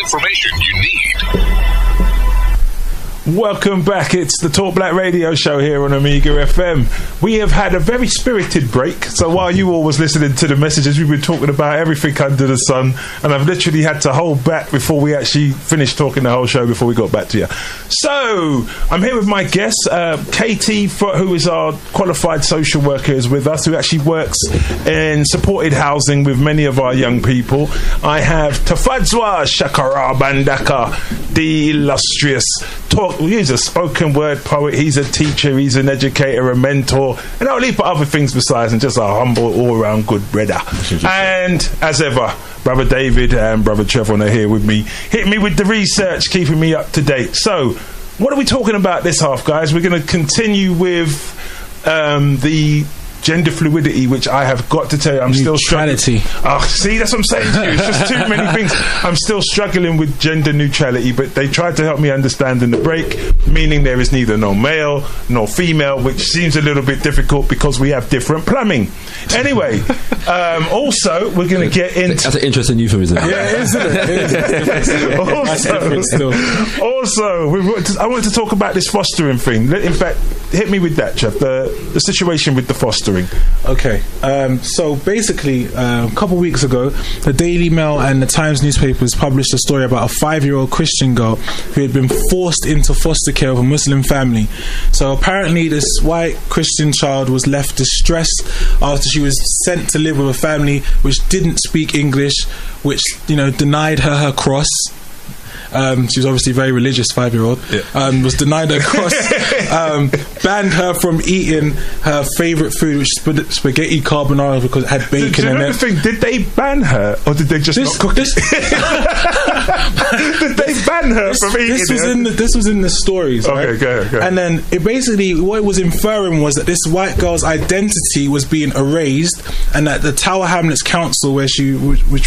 information you need. Welcome back. It's the Talk Black Radio Show here on Omega FM. We have had a very spirited break. So while you all was listening to the messages, we've been talking about everything under the sun, and I've literally had to hold back before we actually finished talking the whole show before we got back to you. So I'm here with my guest, Katie, who is our qualified social worker, is with us, who actually works in supported housing with many of our young people. I have Tafadzwa Shakara Bandaka, the illustrious he's a spoken word poet, he's a teacher, he's an educator, a mentor, and I'll leave other things besides, and just a humble, all-around good brother. And as ever, Brother David and Brother Trevor are here with me, hitting me with the research, keeping me up to date. So, what are we talking about this half, guys? We're going to continue with the gender fluidity, which I have got to tell you, I'm still struggling. Oh, see, that's what I'm saying to you. It's just too many things. I'm still struggling with gender neutrality, but they tried to help me understand in the break, meaning there is neither no male nor female, which seems a little bit difficult because we have different plumbing. Anyway, also, we're going to get into... That's an interesting euphemism. Yeah, isn't it? Also, I wanted to talk about this fostering thing. In fact, hit me with that, Trev, the situation with the fostering. Okay, so basically, a couple of weeks ago, the Daily Mail and the Times newspapers published a story about a 5-year-old Christian girl who had been forced into foster care of a Muslim family. So apparently this white Christian child was left distressed after she was sent to live with a family which didn't speak English, which, denied her cross. She was obviously a very religious 5-year-old. Yeah. Was denied her cross, banned her from eating her favourite food, which is spaghetti carbonara, because it had bacon in it. Did they ban her, or did they just not cook it? Did they ban her from eating it? This was in the stories, right? Okay, go. And then what it was inferring was that this white girl's identity was being erased, and that the Tower Hamlets Council, which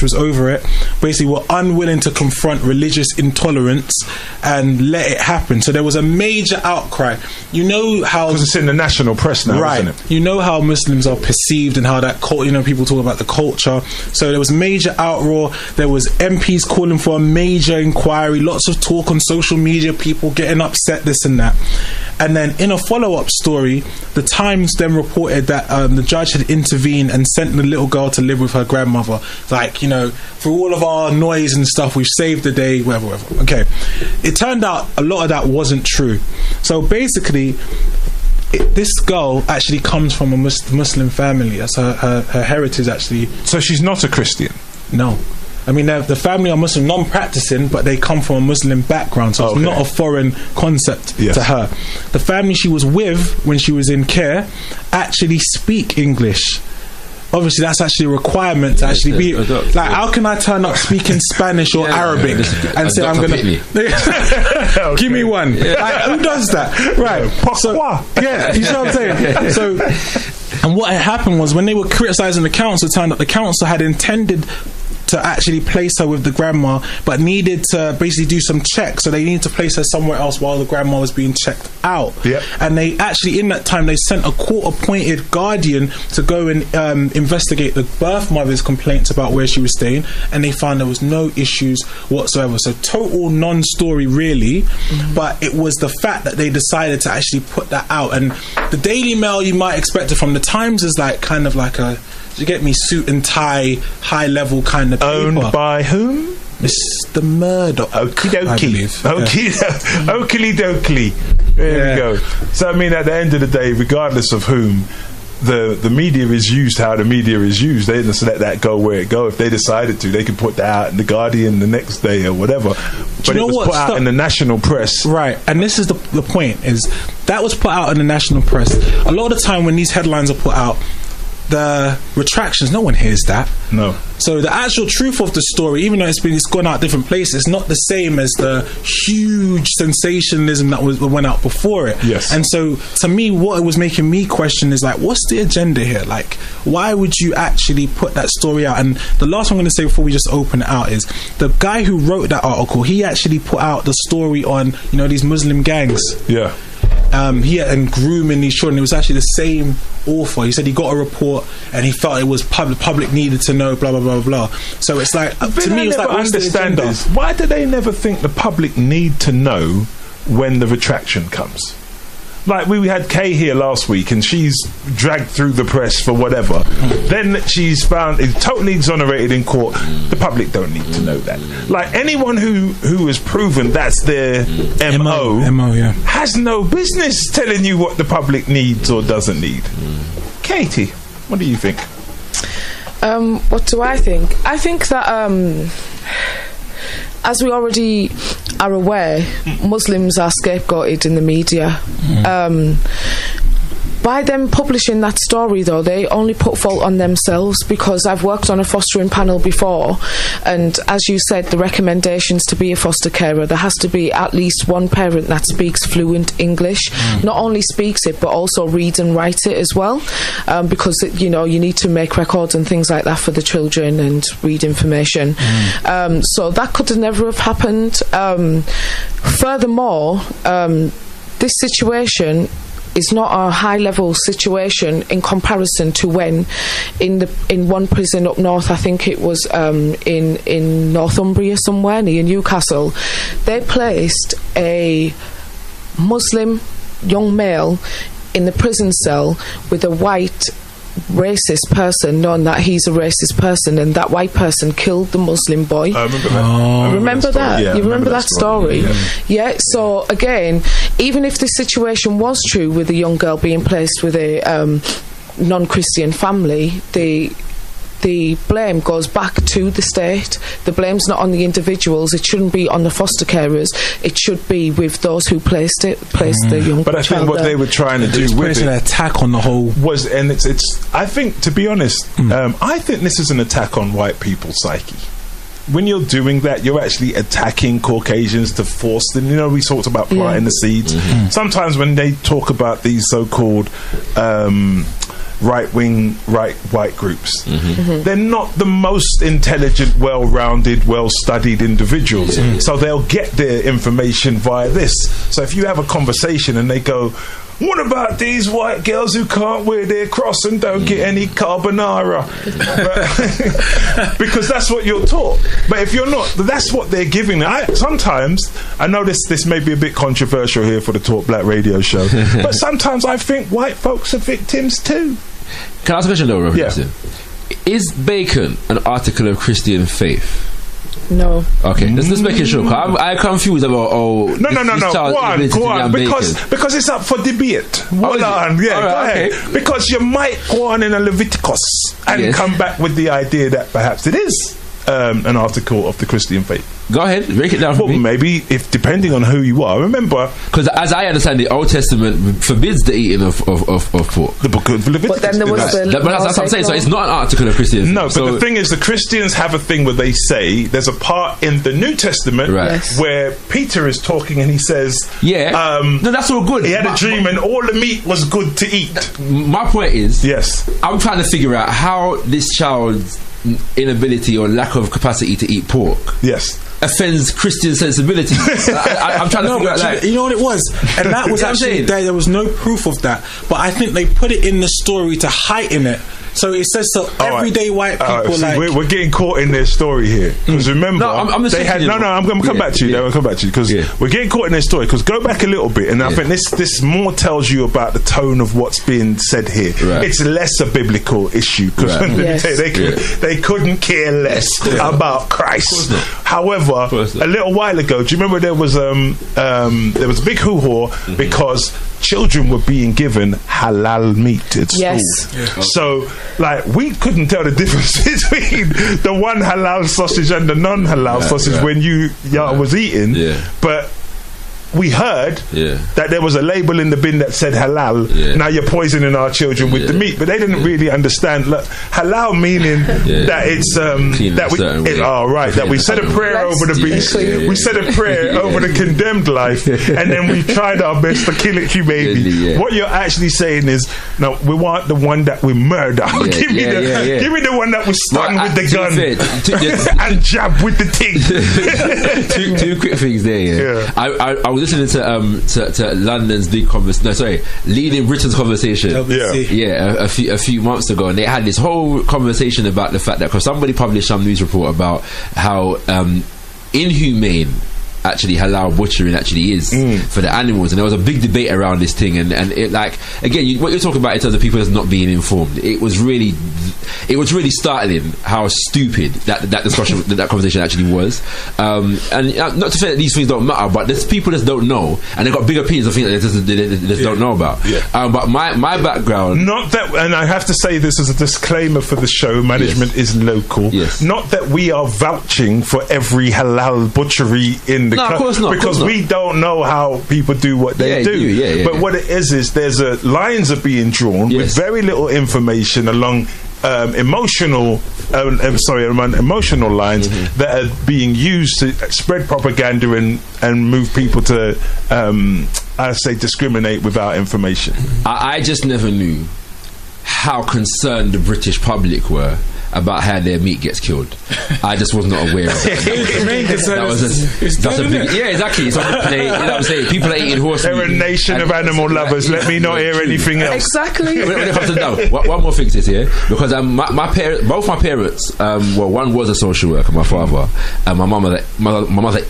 was over it, basically were unwilling to confront religious intolerance and let it happen. So there was a major outcry. You know how, because it's in the national press now, right? Isn't it? You know how Muslims are perceived and how that people talk about the culture. So there was major outroar. There was MPs calling for a major inquiry. Lots of talk on social media. People getting upset, this and that. And then in a follow-up story, the Times then reported that the judge had intervened and sent the little girl to live with her grandmother. Like, for all of our noise and stuff, we've saved the day, whatever. Okay. It turned out a lot of that wasn't true. So basically, this girl actually comes from a Muslim family. That's her heritage, actually. So she's not a Christian? No. I mean, the family are Muslim, non-practicing, but they come from a Muslim background, so it's not a foreign concept to her. The family she was with when she was in care actually speak English. Obviously, that's actually a requirement to actually be... how can I turn up speaking Spanish or Arabic and say I'm going to... Give me one. Yeah. Who does that? Right. So, you know what I'm saying? So, and what had happened was, when they were criticising the council, it turned out the council had intended to actually place her with the grandma, but needed to basically do some checks, so they needed to place her somewhere else while the grandma was being checked out. And they actually, in that time, they sent a court-appointed guardian to go and investigate the birth mother's complaints about where she was staying, and they found there was no issues whatsoever. So total non-story, really. But it was the fact that they decided to actually put that out. And the Daily Mail, you might expect it from. The Times is kind of like a, you get me, suit and tie, high level kind of paper. Owned by whom? Mr. Murdoch. Okie dokie. Okie dokie. There we go. So I mean, at the end of the day, regardless of whom, the media is used how the media is used. They just let that go where it go. If they decided to, they could put that out in the Guardian the next day or whatever. But it was put out in the national press. Right. And this is the point, is that was put out in the national press. A lot of the time when these headlines are put out, the retractions, no one hears that. No. So the actual truth of the story, even though it's gone out different places, it's not the same as the huge sensationalism that went out before it. Yes. And so to me, what it was making me question is, what's the agenda here? Why would you actually put that story out? And the last one I'm going to say before we just open it out is, the guy who wrote that article, he actually put out the story on, these Muslim gangs. Yeah. and grooming these children. It was actually the same author. He said he got a report and he felt it was public needed to know, blah blah blah blah. So it's like, to me, it's like, what's the agenda? Why do they never think the public need to know when the retraction comes? Like, we had Kay here last week and she's dragged through the press for whatever. Then she's found totally exonerated in court. The public don't need to know that. Like, anyone who has proven that's their MO yeah, has no business telling you what the public needs or doesn't need. Katie, what do you think? What do I think? I think that as we already are aware, Muslims are scapegoated in the media. By them publishing that story, though, they only put fault on themselves, because I've worked on a fostering panel before, and as you said, the recommendations to be a foster carer, there has to be at least one parent that speaks fluent English, not only speaks it but also reads and writes it as well, because you need to make records and things like that for the children and read information. So that could never have happened. Furthermore, this situation is not a high-level situation in comparison to when in one prison up north, I think it was in Northumbria somewhere near Newcastle, they placed a Muslim young male in the prison cell with a white racist person, knowing that he's a racist person, and that white person killed the Muslim boy. I remember that. Remember that? Yeah, you remember that story? Yeah. So again, even if the situation was true with a young girl being placed with a non-Christian family, the blame goes back to the state. The blame's not on the individuals. It shouldn't be on the foster carers. It should be with those who placed the young child. But I think what they were trying to do with it, an attack on the whole was, and it's. I think, to be honest, I think this is an attack on white people's psyche. When you're doing that, you're actually attacking Caucasians to force them. We talked about planting the seeds. Sometimes when they talk about these so-called right-wing, white groups, they're not the most intelligent, well-rounded, well-studied individuals. So they'll get their information via this. So if you have a conversation and they go, what about these white girls who can't wear their cross and don't get any carbonara? Because that's what you're taught. But if you're not, that's what they're giving. Sometimes, I know this may be a bit controversial here for the Talk Black radio show, but sometimes I think white folks are victims too. Can I ask a question, though, Yeah. Is bacon an article of Christian faith? No. Okay, let's make it sure. I'm confused about No. Go on, because it's up for debate. Hold on, go ahead. Okay. Because you might go on in a Leviticus and come back with the idea that perhaps it is an article of the Christian faith. Go ahead, break it down for me. Maybe, if depending on who you are. Remember, because as I understand, the Old Testament forbids the eating of pork. The book of Leviticus. But then there was that's what I'm saying. So it's not an article of Christians. No, but the thing is, the Christians have a thing where they say there's a part in the New Testament where Peter is talking and he says, no, that's all good. He had a dream and all the meat was good to eat. My point is, I'm trying to figure out how this child's inability or lack of capacity to eat pork offends Christian sensibility. I'm trying to figure out that. You know what it was? And that was actually there was no proof of that. But I think they put it in the story to heighten it. So it says to everyday white people, we're getting caught in their story here. Because remember, they had I'm going to come back to you. I'm going to come back to you because we're getting caught in their story. Because go back a little bit, and I think this more tells you about the tone of what's being said here. It's less a biblical issue because they couldn't care less about Christ. However, a little while ago, do you remember there was a big hoo-ha because children were being given halal meat at school. So, we couldn't tell the difference between the one halal sausage and the non-halal sausage when y'all was eating. But we heard that there was a label in the bin that said halal. Now you're poisoning our children with the meat, but they didn't really understand halal meaning that it's that we said a prayer over the beast, we said a prayer over the condemned life, and then we tried our best to kill it humanely. What you're actually saying is, no, we want the one that we murder. Give me the one that was stung with the gun and jabbed with the thing. Two quick things there. I was listening to London's Leading Britain's conversation. A few months ago, and they had this whole conversation about the fact that because somebody published some news report about how inhumane actually halal butchering actually is for the animals, and there was a big debate around this thing, and it, like, again, what you're talking about in terms of people that's not being informed, it was really startling how stupid that discussion, that conversation actually was, and not to say that these things don't matter, but there's people that don't know, and they've got big opinions of things that they just don't know about. But my background, not that, and I have to say this as a disclaimer for the show, management is local, not that we are vouching for every halal butchery in of course not, because we don't know how people do what they do. But what it is there's lines are being drawn with very little information along emotional lines that are being used to spread propaganda and move people to I say discriminate without information. I just never knew how concerned the British public were about how their meat gets killed. I just was not aware of it. That's a big, exactly. It's on the plate, you know what I'm saying? People are eating horse meat. They're a nation of animal lovers. Let me not hear anything else. Exactly. When it comes to one more thing is here, because both my parents, one was a social worker, my father, and my mother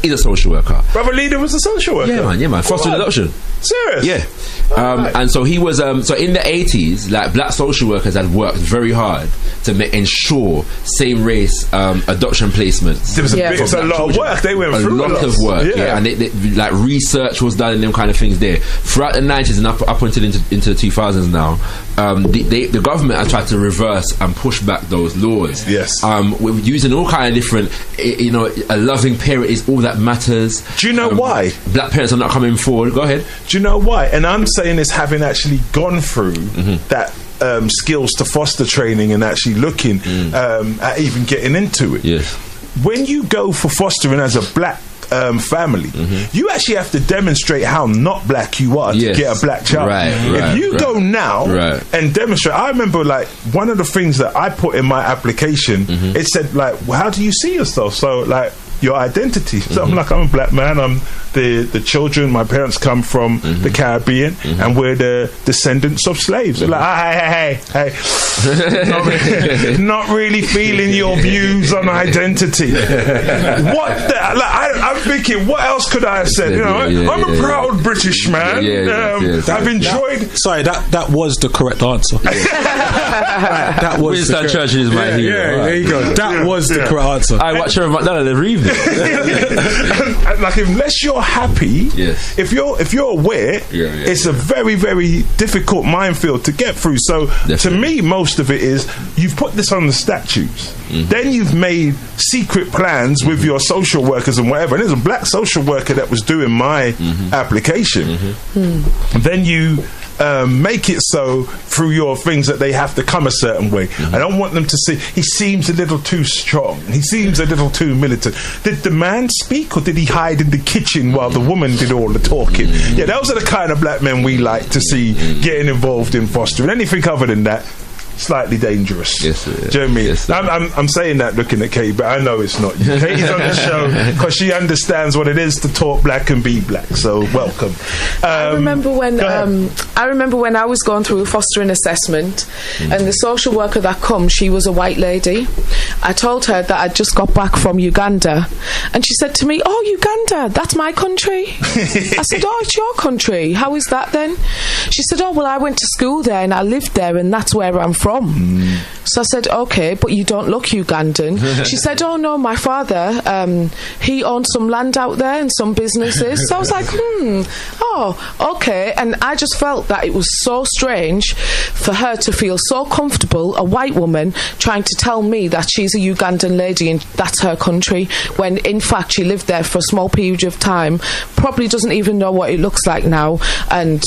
is a social worker. Brother Leader was a social worker. Yeah, man. Foster adoption. Serious? Yeah. And so he was. So in the 80s, like, black social workers had worked very hard to ensure same race adoption placements. There was a lot of work. They went through a lot of work. And they, like, research was done and them kind of things there throughout the 90s and up until into the 2000s now. The government has tried to reverse and push back those laws. We're using all kind of different, a loving parent is all that matters. Do you know why black parents are not coming forward? Go ahead. Do you know why? And I'm saying this having actually gone through that skills to foster training and actually looking at even getting into it. When you go for fostering as a black family, you actually have to demonstrate how not black you are to get a black child. If you go now and demonstrate, I remember, like, one of the things that I put in my application, it said, like, well, how do you see yourself? So, like, your identity. So I'm like, I'm a black man. I'm the children. My parents come from the Caribbean, and we're the descendants of slaves. They're like, hey, not really feeling your views on identity. I'm thinking, what else could I have said? I'm a proud British man. I've enjoyed. Sorry, that was the correct answer. That was Winston Churchill is my hero. There you go. That was the correct answer. I watch her McDonald every evening. Like, unless you're happy, if you're aware, it's a very, very difficult minefield to get through. So to me, most of it is you've put this on the statutes, then you've made secret plans with your social workers and whatever, and there's a black social worker that was doing my application, then you make it so through your things that they have to come a certain way. I don't want them to see he seems a little too strong, he seems a little too militant. Did the man speak, or did he hide in the kitchen while the woman did all the talking? Those are the kind of black men we like to see getting involved in fostering. Anything other than that, slightly dangerous. Do you know what I mean? I'm saying that looking at Katie, but I know it's not you. Katie's on the show because she understands what it is to talk black and be black. So welcome. I remember when I was going through a fostering assessment, and the social worker that come, she was a white lady. I told her that I'd just got back from Uganda, and she said to me, "Oh, Uganda, that's my country." I said, "Oh, it's your country. How is that then?" She said, "Oh, well, I went to school there and I lived there, and that's where I'm from." So I said, "Okay, but you don't look Ugandan." She said, "Oh no, my father, he owned some land out there and some businesses." So I was like, oh, okay. And I just felt that it was so strange for her to feel so comfortable, a white woman, trying to tell me that she's a Ugandan lady and that's her country, when in fact she lived there for a small period of time, probably doesn't even know what it looks like now, and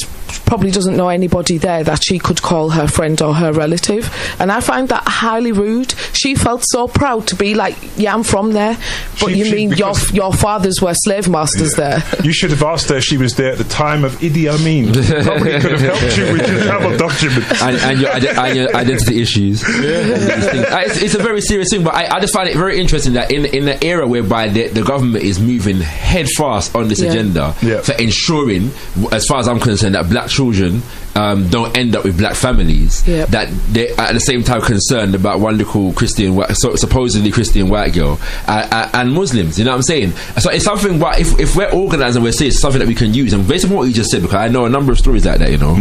probably doesn't know anybody there that she could call her friend or her relative. relative, and I find that highly rude. She felt so proud to be like, yeah, I'm from there, but you mean your fathers were slave masters there? You should have asked her if she was there at the time of Idi Amin. Probably could have helped you with your travel documents and your identity issues. It's a very serious thing, but I just find it very interesting that in the era whereby the government is moving headfast on this agenda for ensuring, as far as I'm concerned, that black children don't end up with black families, that they're at the same time concerned about one little supposedly Christian white girl and Muslims, you know what I'm saying? So it's something, but if we're organised and we're serious, it's something that we can use. And based on what you just said, because I know a number of stories like that, you know,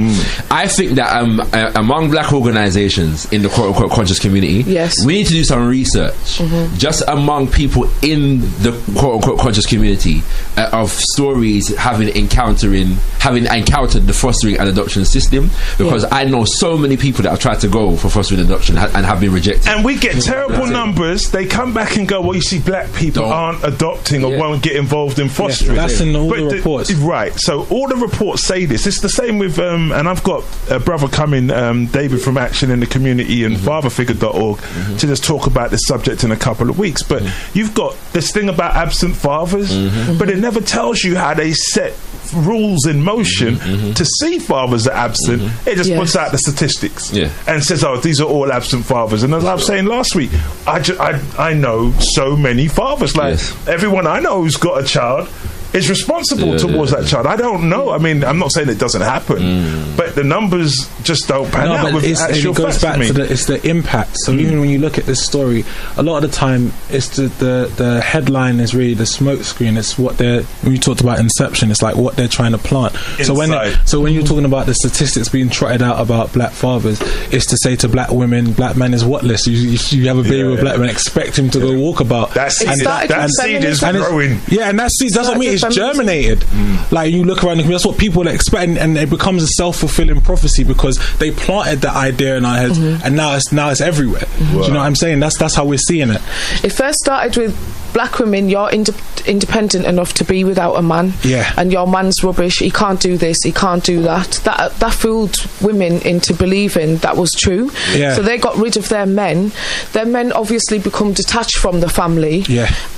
I think that among black organisations in the quote-unquote conscious community, we need to do some research just among people in the quote-unquote conscious community of stories having encountered the fostering and adoption system, because I know so many people that have tried to go for fostering and adoption and have been rejected. And we get terrible numbers. They come back and go, well, you see, black people aren't adopting or won't get involved in fostering. That's in all the reports. Right. So all the reports say this. It's the same with, and I've got a brother coming, David from Action in the Community and fatherfigure.org to just talk about this subject in a couple of weeks. But you've got this thing about absent fathers, but it never tells you how they set rules in motion to see fathers are absent. It just puts out the statistics and says, oh, these are all absent fathers. And as I was saying last week, I know so many fathers. Like everyone I know who's got a child is responsible towards that child. I don't know. I mean, I'm not saying it doesn't happen, but the numbers just don't pan out with actual facts. It goes back to it's the impact. So even when you look at this story, a lot of the time, it's the headline is really the smoke screen. It's what when you talked about Inception, it's like what they're trying to plant. Inside. So when you're talking about the statistics being trotted out about black fathers, it's to say to black women, black man is whatless. You have a baby with a black man, expect him to go walk about. That seed is growing. And that seed doesn't mean it's germinated. Like you look around, that's what people expect, and it becomes a self-fulfilling prophecy because they planted the idea in our heads, and now it's everywhere. Do you know what I'm saying? That's how we're seeing it. It first started with black women. You're independent enough to be without a man, and your man's rubbish. He can't do this, he can't do that. That fooled women into believing that was true. So they got rid of their men. Their men obviously become detached from the family,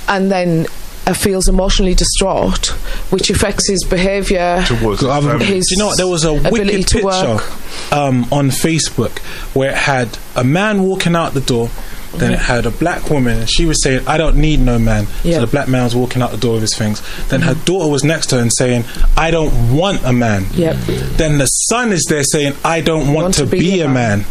and then feels emotionally distraught, which affects his behaviour. His you know what? There was a wicked picture on Facebook where it had a man walking out the door, then it had a black woman, and she was saying, I don't need no man. So the black man was walking out the door with his things. Then her daughter was next to her and saying, I don't want a man. Then the son is there saying, I don't want to be a man.